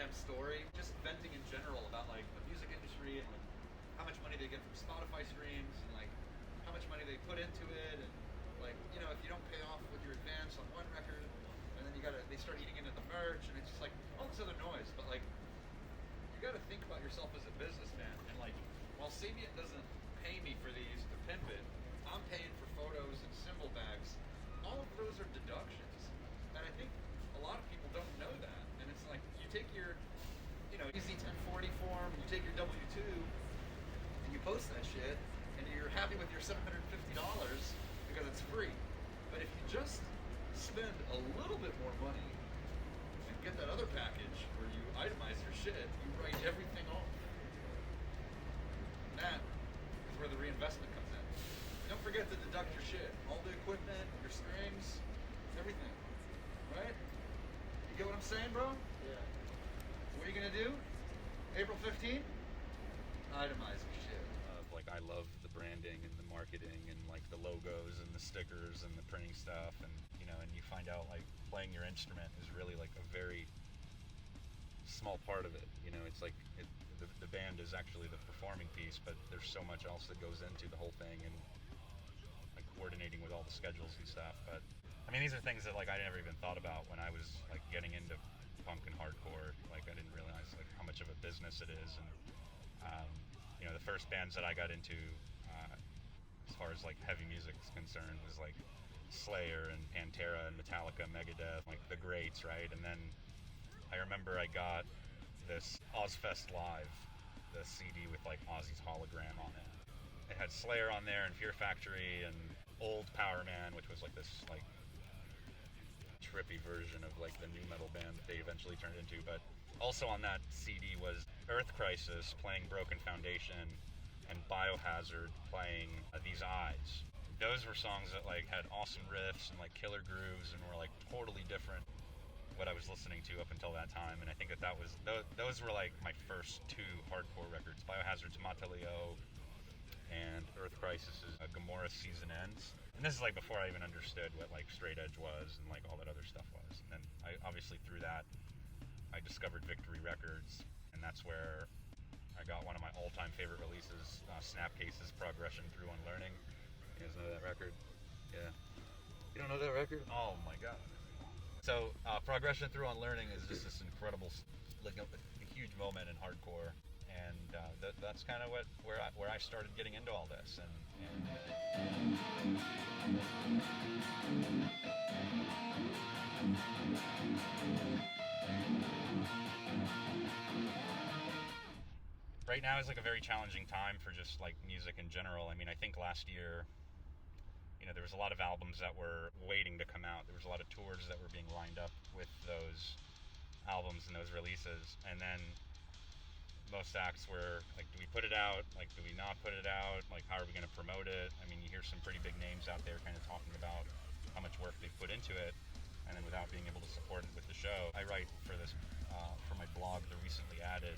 damn story, just venting in general about like the music industry and like how much money they get from Spotify streams and like how much money they put into it, and like, you know, if you don't pay off with your advance on one record, and then they start eating into the merch, and it's just like all this other noise. But like, you got to think about yourself as a businessman, and like, while Sapient doesn't pay me for these to pimp it, I'm paying for photos and symbol bags. All of those are deductions, and I think a lot of people don't know that. And it's like, you take your, you know, easy 1040 form, you take your W-2, and you post that shit, and you're happy with your $750 because it's free. But if you just spend a little bit more money and get that other package where you itemize your shit, you write everything off. And that is where the reinvestment comes in. Don't forget to deduct your shit. All the equipment, your strings, everything. Right? You get what I'm saying, bro? Yeah. What are you gonna do? April 15th? Itemize your shit. Like, I love the branding and the marketing and like the logos and the stickers and the printing stuff, and you know, and you find out like playing your instrument is really like a very small part of it. You know, it's like the band is actually the performing piece, but there's so much else that goes into the whole thing, and like coordinating with all the schedules and stuff. But I mean, these are things that like I never even thought about when I was like getting into punk and hardcore. Like, I didn't realize like how much of a business it is. And you know, the first bands that I got into as far as like heavy music is concerned was like Slayer and Pantera and Metallica, Megadeth, like the greats, right? And then I remember I got this Ozfest Live, the CD with like Ozzy's hologram on it. It had Slayer on there and Fear Factory and Old Power Man, which was like this like trippy version of like the new metal band that they eventually turned into. But also on that CD was Earth Crisis playing Broken Foundation and Biohazard playing These Eyes. Those were songs that like had awesome riffs and like killer grooves and were like totally different what I was listening to up until that time. And I think that was those were like my first two hardcore records. Biohazard's Mataleo and Earth Crisis's Gomorrah Season Ends. And this is like before I even understood what like straight edge was and like all that other stuff was. And then I obviously through that I discovered Victory Records, and that's where I got one of my all-time favorite releases, Snapcase's Progression Through Unlearning. You guys know that record? Yeah. You don't know that record? Oh my god. So Progression Through Unlearning is just this incredible, like a huge moment in hardcore, and that's kind of where I started getting into all this. And right now is like a very challenging time for just like music in general. I mean, I think last year, you know, there was a lot of albums that were waiting to come out. There was a lot of tours that were being lined up with those albums and those releases. And then most acts were like, do we put it out? Like, do we not put it out? Like, how are we going to promote it? I mean, you hear some pretty big names out there kind of talking about how much work they've put into it, and then without being able to support it with the show. I write for this, for my blog, The Recently Added,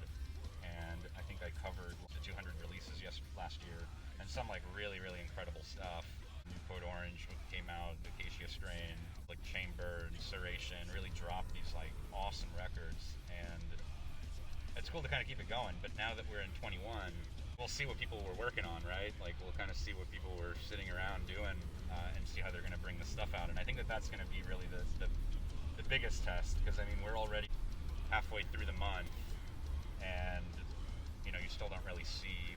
and I think I covered the 200 releases last year, and some like really, really incredible stuff. Newport Orange came out, Acacia Strain, like Chamber and Serration really dropped these like awesome records, and it's cool to kind of keep it going. But now that we're in 21, we'll see what people were working on, right? Like, we'll kind of see what people were sitting around doing, and see how they're going to bring the stuff out. And I think that that's going to be really the biggest test, because I mean, we're already halfway through the month, and you know, you still don't really see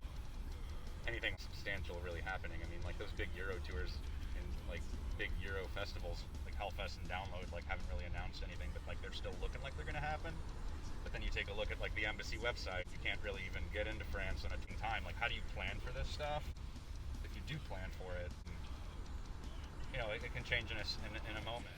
anything substantial really happening. I mean, like those big Euro tours and like big Euro festivals like Hellfest and Download like haven't really announced anything, but like they're still looking like they're going to happen. But then you take a look at like the embassy website, you can't really even get into France on a time. Like, how do you plan for this stuff? If you do plan for it, you know, it can change in a moment.